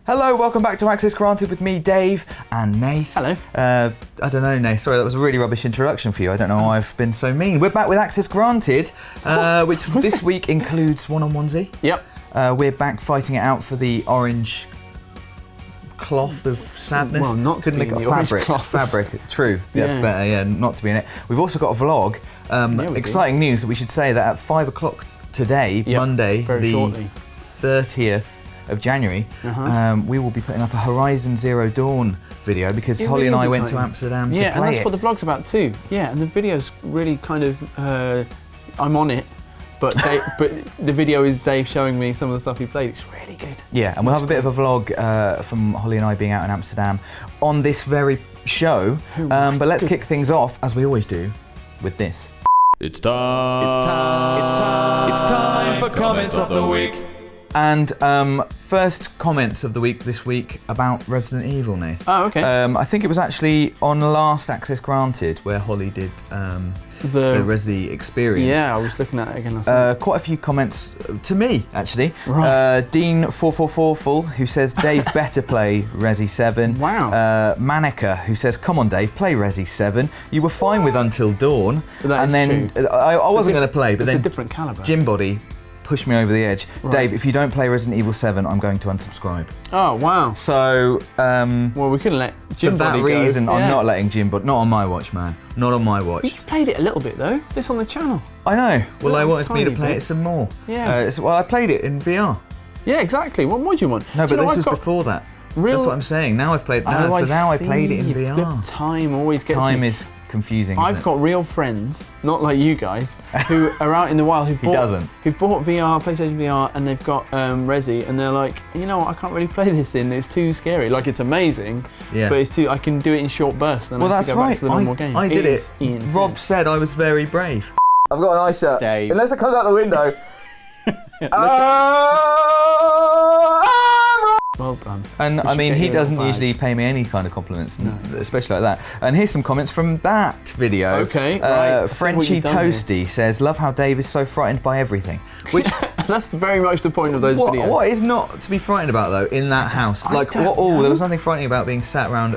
Hello, welcome back to Access Granted with me, Dave, and Nath. Hello. I don't know, Nath, sorry, that was a really rubbish introduction for you. I don't know why I've been so mean. We're back with Access Granted, which this week includes One-On-Onesie. Yep. We're back fighting it out for the orange cloth of sadness. Well, not to be in the orange cloth. Fabric, true, that's better, yeah, not to be in it. We've also got a vlog. Exciting news that we should say that at 5 o'clock today, Monday, the 30th of January, we will be putting up a Horizon Zero Dawn video because Hollie and I went to Amsterdam to play it. Yeah, and that's what the vlog's about too. Yeah, and the video's really kind of, I'm on it, but the video is Dave showing me some of the stuff he played. It's really good. Yeah, and we'll have a bit of a vlog from Hollie and I being out in Amsterdam on this very show. But let's kick things off, as we always do, with this. It's time for comments of the week. And first comments of the week this week about Resident Evil, Nath. Oh, okay. I think it was actually on last Access Granted where Hollie did the Resi experience. Yeah, I was looking at it again last night. Quite a few comments to me, actually. Right. Dean444full, who says, Dave better play Resi 7. Wow. Manica, who says, come on, Dave, play Resi 7. You were fine with Until Dawn. That and is then true. I wasn't going to play, but it's then a different caliber. Jimbody pushed me over the edge. Right. Dave, if you don't play Resident Evil 7, I'm going to unsubscribe. Oh, wow. So, well, we couldn't let Jimbody for that go. reason, Yeah. I'm not letting Jimbody, not on my watch, man. Not on my watch. You played it a little bit though. This on the channel. I know. Well, I wanted me to tiny play bit. it some more. Yeah. Well, I played it in VR. Yeah, exactly. What more do you want? No, Do but you know, this was before that. That's what I'm saying. Now I've played. Now I played it in VR. The time always gets Time me. is confusing. I've got real friends, not like you guys, who are out in the wild who bought VR, PlayStation VR, and they've got Resi, and they're like, you know what, I can't really play this in. It's too scary. Like, it's amazing, but it's too. I can do it in short bursts. And Well, I have that's to go right. back to the normal game. I did it. Intense. Rob said I was very brave. I've got an eye shirt. Dave. Unless it comes out the window. Well done. And I mean, get he you a doesn't badge. usually pay me any kind of compliments, especially like that. And here's some comments from that video. Okay, right. Frenchie Toasty says, love how Dave is so frightened by everything. Which That's very much the point of those videos. What is not to be frightened about though in that house? Like, there was nothing frightening about being sat around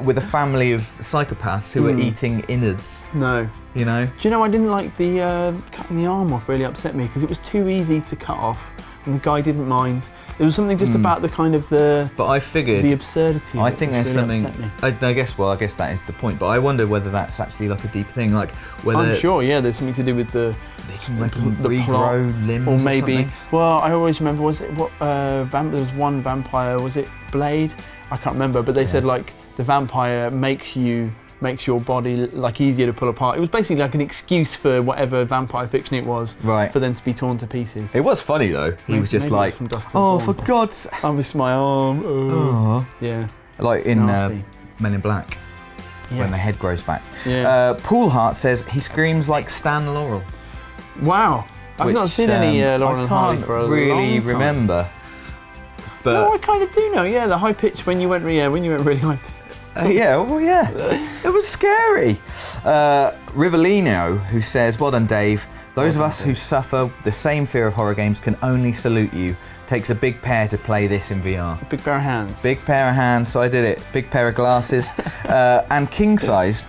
with a family of psychopaths who are eating innards. No. You know? Do you know I didn't like the cutting the arm off? Really upset me because it was too easy to cut off, and the guy didn't mind. There was something just about the kind of But I figured the absurdity. I think there's really something. I guess that is the point. But I wonder whether that's actually like a deep thing, like whether. I'm sure. Yeah, there's something to do with the regrow plot, limbs, or maybe. something. Well, I always remember. Was it what? There was one vampire. Was it Blade? I can't remember. But they said like the vampire makes your body like easier to pull apart. It was basically like an excuse for whatever vampire fiction it was, right, for them to be torn to pieces. It was funny though. He was just like, oh, for God's sake. I miss my arm. Oh. Yeah. Like in Men in Black, when the head grows back. Yeah. Poolheart says he screams like Stan Laurel. Wow. I've not seen any Laurel and Hardy for a long time. I can't really remember. But no, I kind of do know. Yeah, the high pitch when you went really high pitch. It was scary. Rivellino, who says, well done, Dave. Those of us who suffer the same fear of horror games can only salute you. Takes a big pair to play this in VR. A big pair of hands. Big pair of hands, so I did it. Big pair of glasses. And King Size,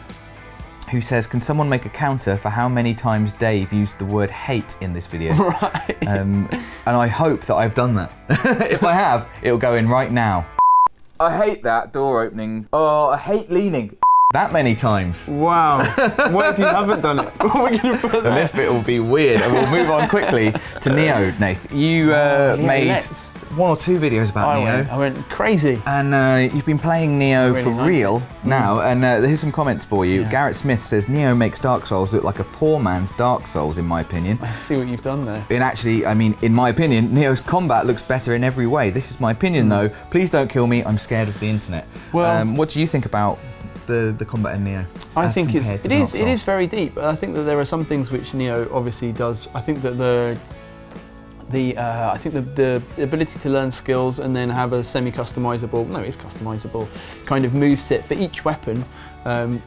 who says, can someone make a counter for how many times Dave used the word hate in this video? Right. And I hope that I've done that. If I have, it'll go in right now. I hate that door opening. Oh, I hate leaning. That many times. Wow. What if you haven't done it? What are we going to put there? This bit will be weird, and we'll move on quickly to Nioh, Nath. You made one or two videos about Nioh. I went crazy. And you've been playing Nioh really for real now, and here's some comments for you. Yeah. Garrett Smith says, Nioh makes Dark Souls look like a poor man's Dark Souls, in my opinion. I see what you've done there. And actually, I mean, in my opinion, Nioh's combat looks better in every way. This is my opinion, though. Please don't kill me. I'm scared of the internet. Well, what do you think about the combat in Nioh? I think it is very deep. I think that there are some things which Nioh obviously does. I think that the ability to learn skills and then have a customizable kind of moveset for each weapon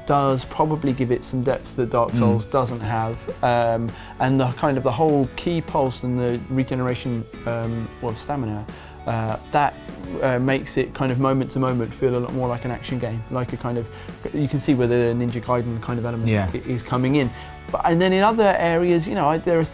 does probably give it some depth that Dark Souls doesn't have, and the whole key pulse and the regeneration of stamina that makes it kind of moment to moment feel a lot more like an action game, like a kind of, you can see where the Ninja Gaiden kind of element is coming in. And then in other areas, you know, there are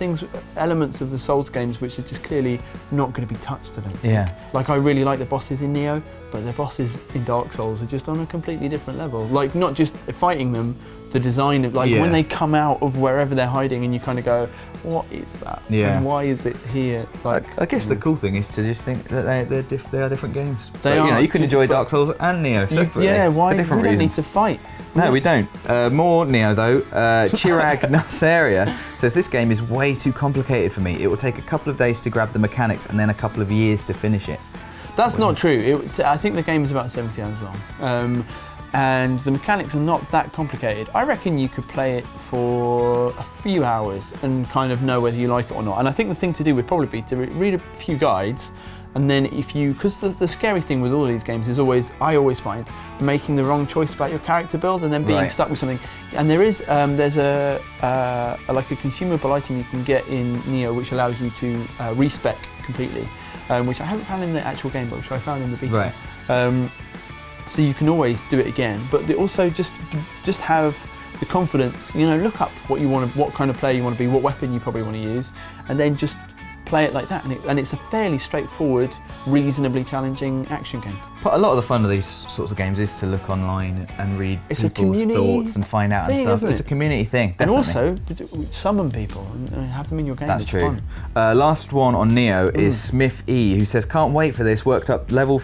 elements of the Souls games which are just clearly not going to be touched, I don't think. Yeah. Like, I really like the bosses in Nioh, but the bosses in Dark Souls are just on a completely different level. Like, not just fighting them, the design of, like, when they come out of wherever they're hiding and you kind of go, what is that? Yeah. And why is it here? Like, I guess the cool thing is to just think that they are different games. They are. You know, you can enjoy Dark Souls and Nioh separately. Yeah, why? For different we don't reasons. need to fight. No, we don't. More Nioh though. Chirag Nasseria says this game is way too complicated for me. It will take a couple of days to grab the mechanics and then a couple of years to finish it. That's not true. I think the game is about 70 hours long. And the mechanics are not that complicated. I reckon you could play it for a few hours and kind of know whether you like it or not. And I think the thing to do would probably be to read a few guides, and then because the scary thing with all these games is always, I always find, making the wrong choice about your character build and then being stuck with something. And there's a consumable item you can get in Nioh which allows you to respec completely, which I haven't found in the actual game, but which I found in the beta. Right. So you can always do it again, but they also just have the confidence, you know, look up what you want to, what kind of player you want to be, what weapon you probably want to use, and then just play it like that. And it's a fairly straightforward, reasonably challenging action game. But a lot of the fun of these sorts of games is to look online and read people's thoughts and find out and stuff. It's a community thing, definitely. And also, summon people and have them in your game. That's it's true. Fun. Last one on Nioh is Smith E, who says, can't wait for this, worked up to level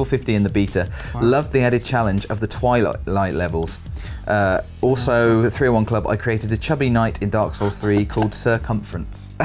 50 in the beta. Wow. Loved the added challenge of the Twilight levels. Also, the 301 Club, I created a chubby knight in Dark Souls 3 called Circumference,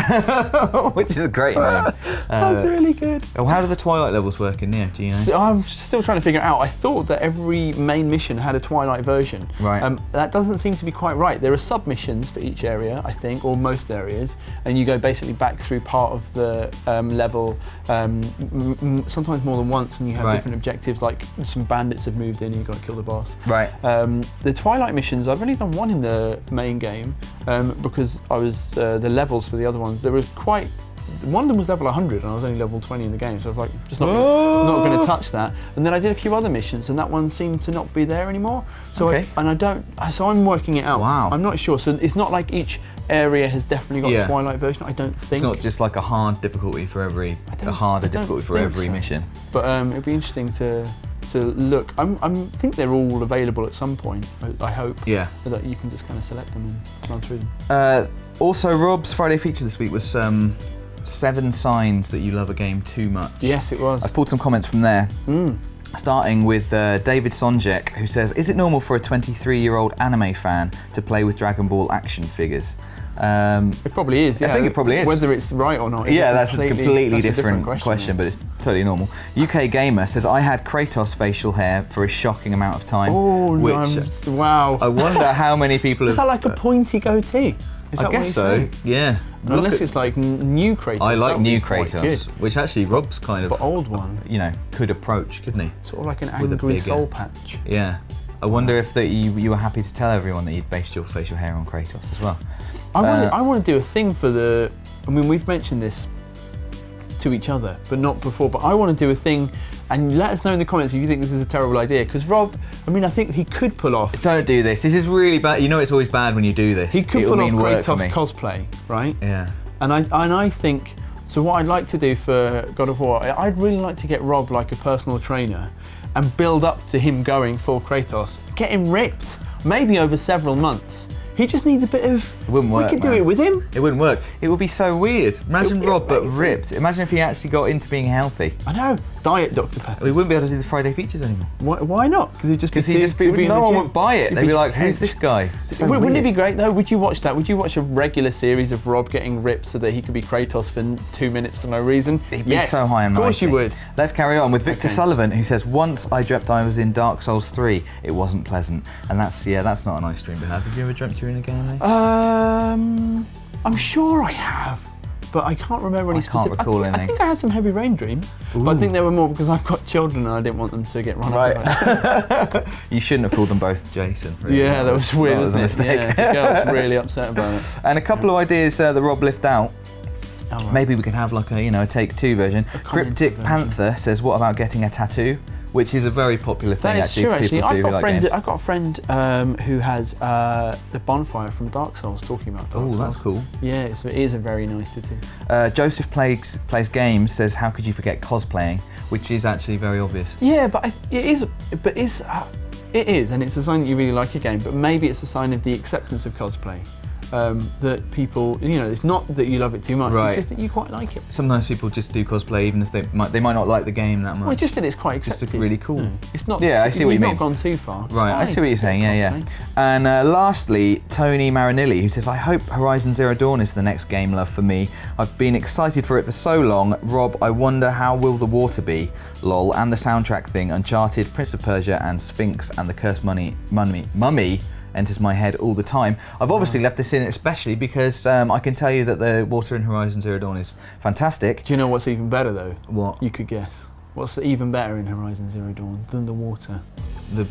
which is a great name. That's really good. How do the Twilight levels work in Nioh? Do you know? So I'm still trying to figure it out. I thought that every main mission had a Twilight version. Right. That doesn't seem to be quite right. There are sub-missions for each area, I think, or most areas, and you go basically back through part of the level, sometimes more than once, and you have different objectives, like some bandits have moved in and you've got to kill the boss. Right. The Twilight missions, I've only done one in the main game, because I was, the levels for the other ones, there was quite, one of them was level 100 and I was only level 20 in the game, so I was like, just not going to touch that. And then I did a few other missions and that one seemed to not be there anymore. So so I'm working it out. Wow. I'm not sure. So it's not like each area has definitely got a Twilight version, I don't think. It's not just like a hard difficulty for every, mission. But it'd be interesting to look. I think they're all available at some point, I hope. Yeah. That you can just kind of select them and run through them. Also, Rob's Friday feature this week was 7 signs that you love a game too much. Yes, it was. I've pulled some comments from there. Starting with David Sonjek, who says, is it normal for a 23-year-old anime fan to play with Dragon Ball action figures? It probably is, yeah. I think it probably is. Whether it's right or not. Yeah, that's a completely different question, but it's totally normal. UK Gamer says, I had Kratos facial hair for a shocking amount of time. Oh, wow. I wonder how many people have... Is that like a pointy goatee? Is that I guess so, yeah. Unless it's like new Kratos. I like new Kratos, which actually Rob's kind of... But old one. You know, could approach, couldn't he? Sort of like an angry soul patch. Yeah. I wonder if you were happy to tell everyone that you'd based your facial hair on Kratos as well. I want to do a thing for the... I mean, we've mentioned this to each other, but not before, but I want to do a thing, and let us know in the comments if you think this is a terrible idea, because Rob, I mean, I think he could pull off... Don't do this. This is really bad. You know it's always bad when you do this. He could pull off Kratos cosplay, right? Yeah. And I think... So what I'd like to do for God of War, I'd really like to get Rob like a personal trainer and build up to him going full Kratos, get him ripped, maybe over several months. He just needs a bit of... It wouldn't work, We could do it with him. It wouldn't work. It would be so weird. Imagine Rob, but ripped. Imagine if he actually got into being healthy. I know. Diet Dr. Pepper. We wouldn't be able to do the Friday features anymore. Why not? Because he'd just be no one would buy it. They'd be like, who's this guy? Wouldn't it be great though? Would you watch that? Would you watch a regular series of Rob getting ripped so that he could be Kratos for 2 minutes for no reason? He'd be so high and mighty. Of course you would. Let's carry on with Victor Sullivan, who says, once I dreamt I was in Dark Souls 3. It wasn't pleasant. And that's not a nice dream to have. Have you ever dreamt you were in a game, I'm sure I have, but I can't remember any specific. I can't recall anything. I think I had some heavy rain dreams, but I think they were more because I've got children and I didn't want them to get run over. You shouldn't have called them both Jason. Really. Yeah, that was weird, wasn't it? Mistake. Yeah, the girl was really upset about it. And a couple of ideas that Rob left out. right. Maybe we could have like a Take-Two version. Cryptic Panther says, what about getting a tattoo? Which is a very popular thing, that is true, actually. I've got a friend who has the bonfire from Dark Souls talking about Dark Souls. Oh, that's cool. Yeah, so it is a very nice tattoo. Joseph Plays Games says, how could you forget cosplaying? Which is actually very obvious. Yeah, but it is, and it's a sign that you really like a game, but maybe it's a sign of the acceptance of cosplay. That people, it's not that you love it too much, right. It's just that you quite like it. Sometimes people just do cosplay even if they might not like the game that much. Well, just that it's quite accepted. It's really cool. It's not. Yeah, I see what you mean. You've not gone too far. Right, I see what you're saying, yeah. And lastly, Tony Marinilli, who says, I hope Horizon Zero Dawn is the next game, love, for me. I've been excited for it for so long. Rob, I wonder how will the water be? Lol, and the soundtrack thing, Uncharted, Prince of Persia, and Sphinx, and the Cursed Mummy enters my head all the time. I've obviously left this in especially because I can tell you that the water in Horizon Zero Dawn is fantastic. Do you know what's even better though? What? You could guess. What's even better in Horizon Zero Dawn than the water? The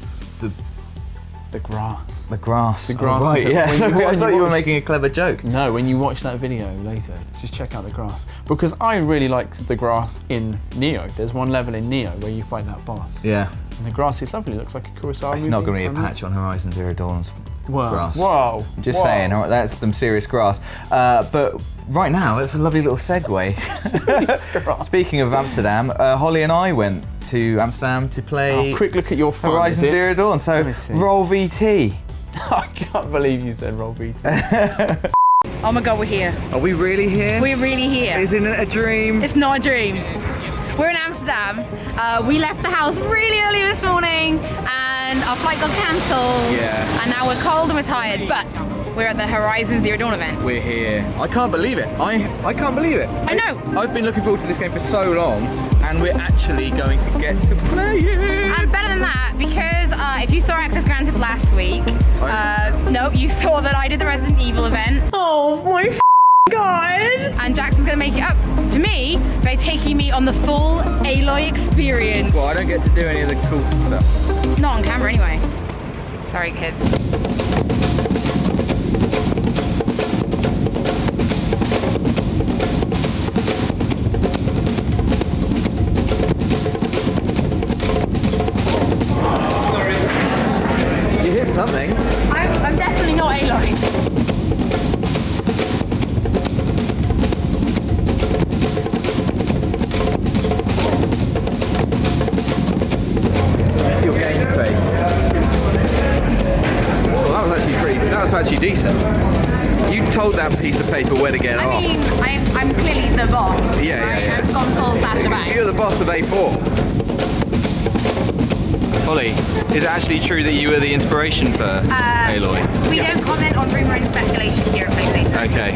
grass. The grass. The grass. Oh, right, yeah. I thought you were making a clever joke. No, when you watch that video later, just check out the grass. Because I really like the grass in Nioh. There's one level in Nioh where you fight that boss. Yeah. And the grass is lovely. It looks like a Kurosawa movie. It's not going to be a patch on Horizon Zero Dawn's grass. Whoa. I'm just saying, that's some serious grass. But right now, it's a lovely little segue. Speaking of Amsterdam, Hollie and I went to Amsterdam to play. Quick look at your phone. Horizon Zero Dawn. So roll VT. I can't believe you said roll VT. Oh my God, we're here. Are we really here? We're really here. Isn't it a dream? It's not a dream. We're in Amsterdam. We left the house really early this morning and our flight got cancelled. Yeah. And now we're cold and we're tired, but we're at the Horizon Zero Dawn event. We're here. I can't believe it. I can't believe it. I know. I've been looking forward to this game for so long, and we're actually going to get to play it. And better than that, because if you saw Access Granted last week, no, you saw that I did the Resident Evil event. Oh my God. And Jackson's gonna make it up to me by taking me on the full Aloy experience. Well, I don't get to do any of the cool stuff. Not on camera anyway. Sorry, kids. You hit something. I'm definitely not Aloy. Your game face. Well, that was actually decent. You told that piece of paper where to get off. I mean, I'm clearly the boss. Yeah, right? yeah. I've gone full Sasha Banks. You're the boss of A4. Hollie, is it actually true that you were the inspiration for Aloy? We don't comment on rumour and speculation here at PlayStation. Okay.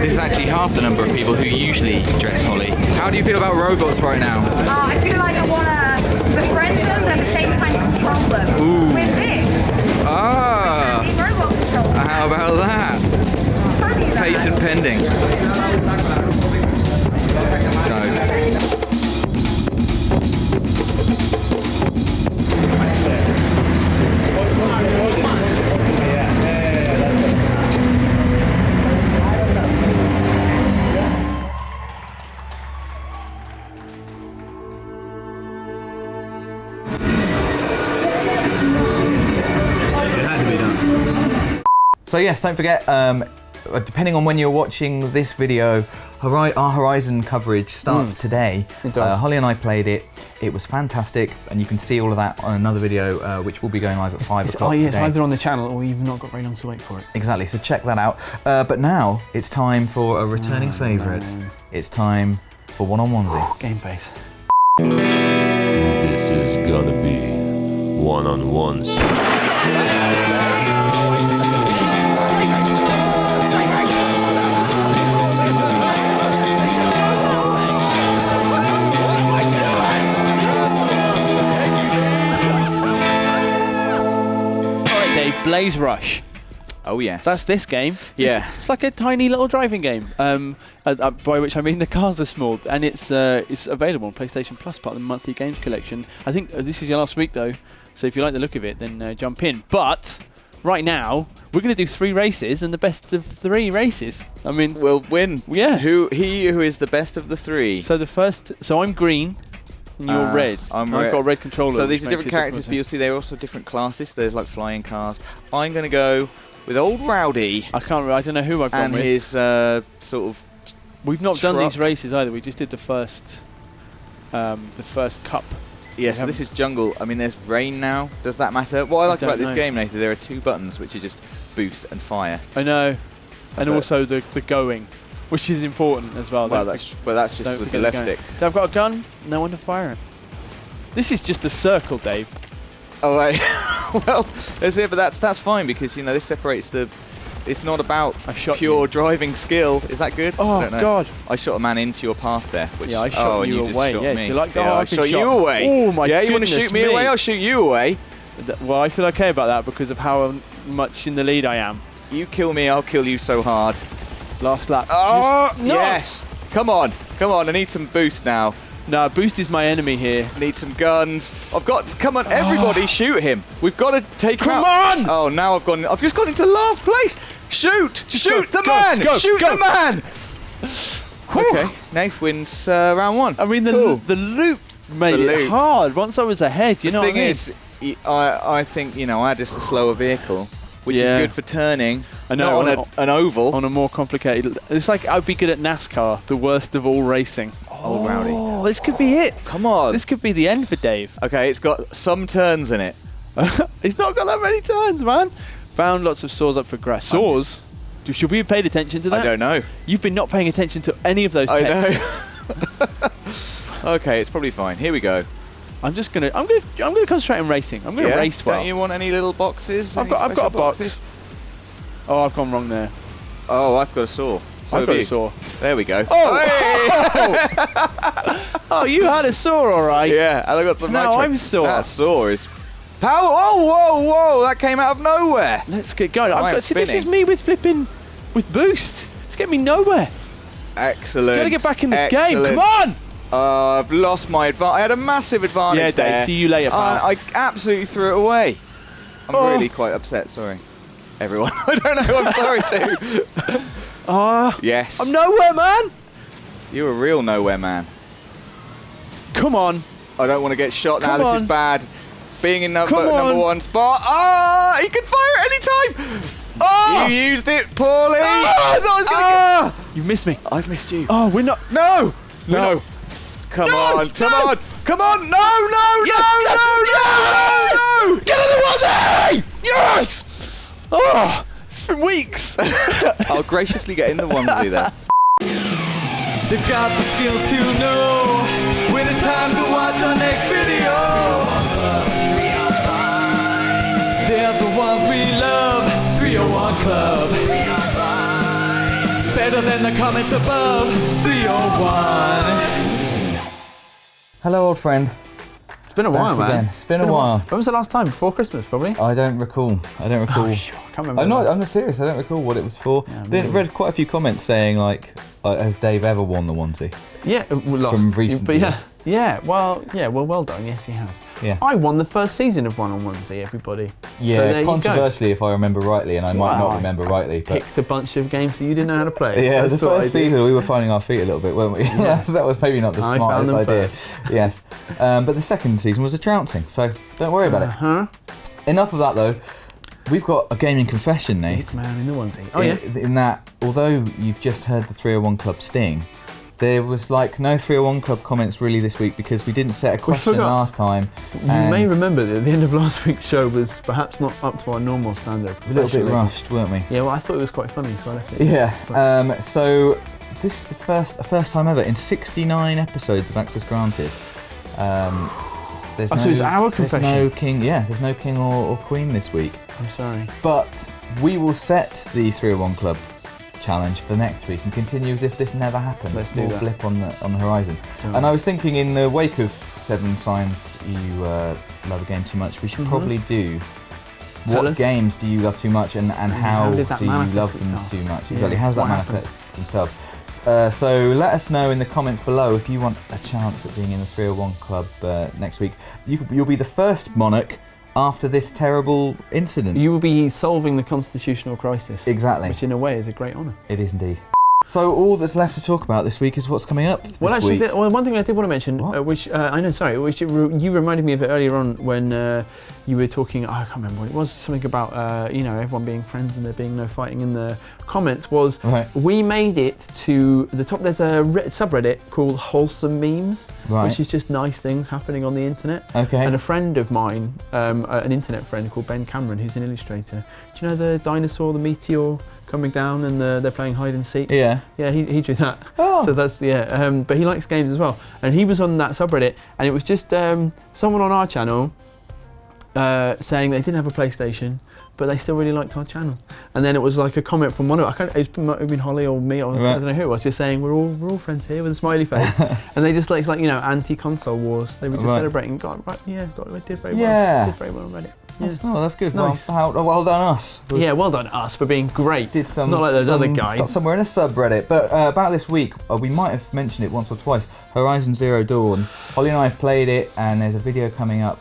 This is actually half the number of people who usually dress Hollie. How do you feel about robots right now? I feel like I want to befriend them, but at the same time control them. Ooh. With this. Ah. The robot control. How about that? Patent pending. No. So yes, don't forget, depending on when you're watching this video, our Horizon coverage starts today. Hollie and I played it. It was fantastic, and you can see all of that on another video, which will be going live at 5 o'clock today. It's today. either on the channel or you've not got very long to wait for it. Exactly, so check that out. But now, it's time for a returning favourite. It's time for One-On-Onesie. Game face. This is gonna be One-On-Onesie. BlazeRush. Oh yes. That's this game. Yeah. It's like a tiny little driving game. By which I mean the cars are small, and it's available on PlayStation Plus, part of the monthly games collection. I think this is your last week though. So if you like the look of it, then jump in. But right now, we're going to do 3 races, and the best of 3 races, I mean, will win. Yeah. Who is the best of the 3? So I'm green, and you're red. I've got a red controller. So these are different characters, but you'll see they're also different classes. There's like flying cars. I'm going to go with old Rowdy. I don't know who I've gone and with. And his sort of. We've not done these races either. We just did the first cup. Yeah, so this is jungle. I mean, there's rain now. Does that matter? What I like about this game, Nathan, there are 2 buttons which are just boost and fire. I know. And also the going, which is important as well. Well, that's just with the left stick. So I've got a gun, no one to fire it. This is just a circle, Dave. Oh, right. Well, that's it, but that's fine because, you know, this separates the... It's not about pure driving skill. Is that good? Oh, I don't know. God. I shot a man into your path there. Which, yeah, I shot you away. Shot yeah, me. do you like I shot you away. Oh, my goodness. Yeah, you want to shoot me away? I'll shoot you away. Well, I feel okay about that because of how much in the lead I am. You kill me, I'll kill you so hard. Last lap. Oh, yes. Come on. I need some boost now. No, boost is my enemy here. Need some guns. Come on, everybody, shoot him. We've got to take him out. Come on! Oh, now I've just gone into last place. Shoot the man. Shoot the man. Okay, Nath wins round 1. I mean, the loop made it hard once I was ahead, you know what I mean? The thing is, I think, you know, I had just a slower vehicle, which is good for turning. I know, not on an oval. On a more complicated... It's like I'd be good at NASCAR, the worst of all racing. Oh, Rowdy. Oh, this could be it. Come on. This could be the end for Dave. Okay, it's got some turns in it. It's not got that many turns, man. Found lots of saws up for grass. Saws? Should we have paid attention to that? I don't know. You've been not paying attention to any of those texts. I know. Okay, it's probably fine. Here we go. I'm gonna concentrate on racing. I'm gonna race well. Don't you want any little boxes? I've got a box. Oh, I've gone wrong there. Oh, I've got a saw. So I've got a saw. There we go. Oh! Hey! Oh, you had a saw, all right. Yeah, and I got some nitro. I'm sore. That saw is power. Oh, whoa! That came out of nowhere. Let's get going. See, this is me with boost. It's getting me nowhere. Excellent. Gotta get back in the game. Come on! I've lost my advantage. I had a massive advantage there. Yeah, Dave. See you later, pal. I absolutely threw it away. I'm really quite upset. Sorry, everyone. I don't know who I'm sorry to. Yes. I'm nowhere, man. You're a real nowhere man. Come on. I don't want to get shot now. This is bad. Being in number 1 spot. He can fire at any time. Oh! You used it poorly. I thought I was gonna get... You missed me. I've missed you. Oh, we're not... No! Come on. No! Yes! Get on the onesie! Yes! Oh, it's been weeks. I'll graciously get in the onesie then. They've got the skills to know when it's time to watch our next video. They're the ones we love. 301 Club. Better than the comments above. 301. Hello, old friend. It's been a while, man. It's been a while. When was the last time? Before Christmas, probably? I don't recall. Oh, sure. I can't remember. I'm not serious. I don't recall what it was for. Yeah, read quite a few comments saying, like, has Dave ever won the onesie? Yeah, we lost. From recent years. Well, well done. Yes, he has. Yeah. I won the first season of One-On-Onesie, everybody. Yeah, so there controversially, if I remember rightly, and I might not remember rightly. Picked a bunch of games that you didn't know how to play. Yeah, the first season we were finding our feet a little bit, weren't we? Yeah. That was maybe not the smartest idea. Yes. But the second season was a trouncing, so don't worry about it. Enough of that, though. We've got a gaming confession, Nath. Man in the onesie. Oh, yeah. In that, although you've just heard the 301 Club sting, there was like no 301 Club comments really this week because we didn't set a question last time. You may remember that the end of last week's show was perhaps not up to our normal standard. A little bit rushed, weren't we? Yeah, well, I thought it was quite funny, so I left it. Yeah. So this is the first time ever in 69 episodes of Access Granted. So it's our confession. There's no king or queen this week. I'm sorry. But we will set the 301 Club challenge for next week and continue as if this never happened. Let's do that. Blip on the horizon. Sorry. And I was thinking, in the wake of 7 signs you love a game too much, we should probably do what games do you love too much and how do you love them too much? Exactly. How does that manifest themselves? So let us know in the comments below if you want a chance at being in the 301 Club next week. You'll be the first monarch after this terrible incident. You will be solving the constitutional crisis. Exactly. Which in a way is a great honour. It is indeed. So all that's left to talk about this week is what's coming up this week. One thing I did want to mention, which you reminded me of it earlier on when you were talking, I can't remember what it was, something about, everyone being friends and there being no fighting in the comments, was we made it to the top. There's a subreddit called Wholesome Memes, which is just nice things happening on the internet. Okay. And a friend of mine, an internet friend called Ben Cameron, who's an illustrator, do you know the dinosaur, the meteor coming down and they're playing hide and seek? Yeah. Yeah, he drew that. Oh. So that's, but he likes games as well. And he was on that subreddit, and it was just someone on our channel saying they didn't have a PlayStation, but they still really liked our channel. And then it was like a comment from one of it might have been Hollie or me, or I don't know who it was, just saying we're all friends here with a smiley face. And they just like anti-console wars. They were just celebrating. God, did very well. Did very well on Reddit. That's good. Nice. Well done us. Yeah, well done us for being great. Not like those other guys. Got somewhere in a subreddit. But about this week, we might have mentioned it once or twice. Horizon Zero Dawn. Hollie and I have played it, and there's a video coming up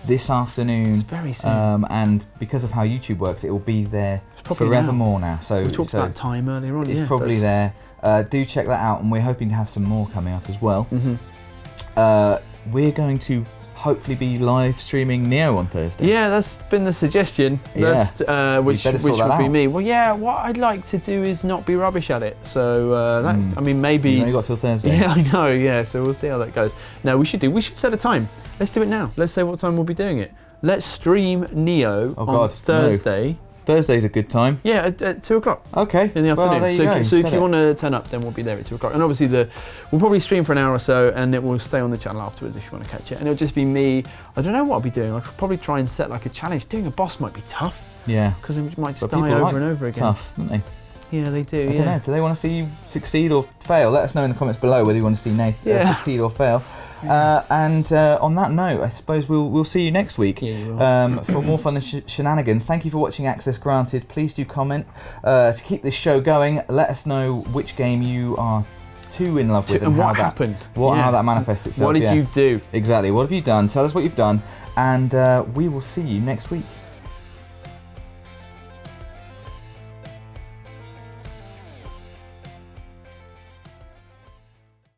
this afternoon. It's very soon. And because of how YouTube works, it will be there forevermore now. So we talked about time earlier on. It's probably there. Do check that out, and we're hoping to have some more coming up as well. Mm-hmm. We're going to hopefully be live streaming Nioh on Thursday. Yeah, that's been the suggestion. Which would be me. Well, yeah, what I'd like to do is not be rubbish at it. So maybe. You only got till Thursday. Yeah, I know. Yeah, so we'll see how that goes. No, we should set a time. Let's do it now. Let's say what time we'll be doing it. Let's stream Nioh on Thursday. No. Thursday's a good time. Yeah, at 2 o'clock. Okay. In the afternoon. Well, so if you want to turn up, then we'll be there at 2 o'clock. And obviously we'll probably stream for an hour or so, and it will stay on the channel afterwards if you want to catch it. And it'll just be me. I don't know what I'll be doing. I'll probably try and set like a challenge. Doing a boss might be tough. Yeah. Because it might just die over and over again. Tough, don't they? Yeah, they do. I don't know. Do they want to see you succeed or fail? Let us know in the comments below whether you want to see Nath succeed or fail. And on that note, I suppose we'll see you next week for more fun and shenanigans. Thank you for watching Access Granted. Please do comment to keep this show going. Let us know which game you are too in love with and what happened. How that manifests itself. What did you do? Exactly. What have you done? Tell us what you've done, and we will see you next week.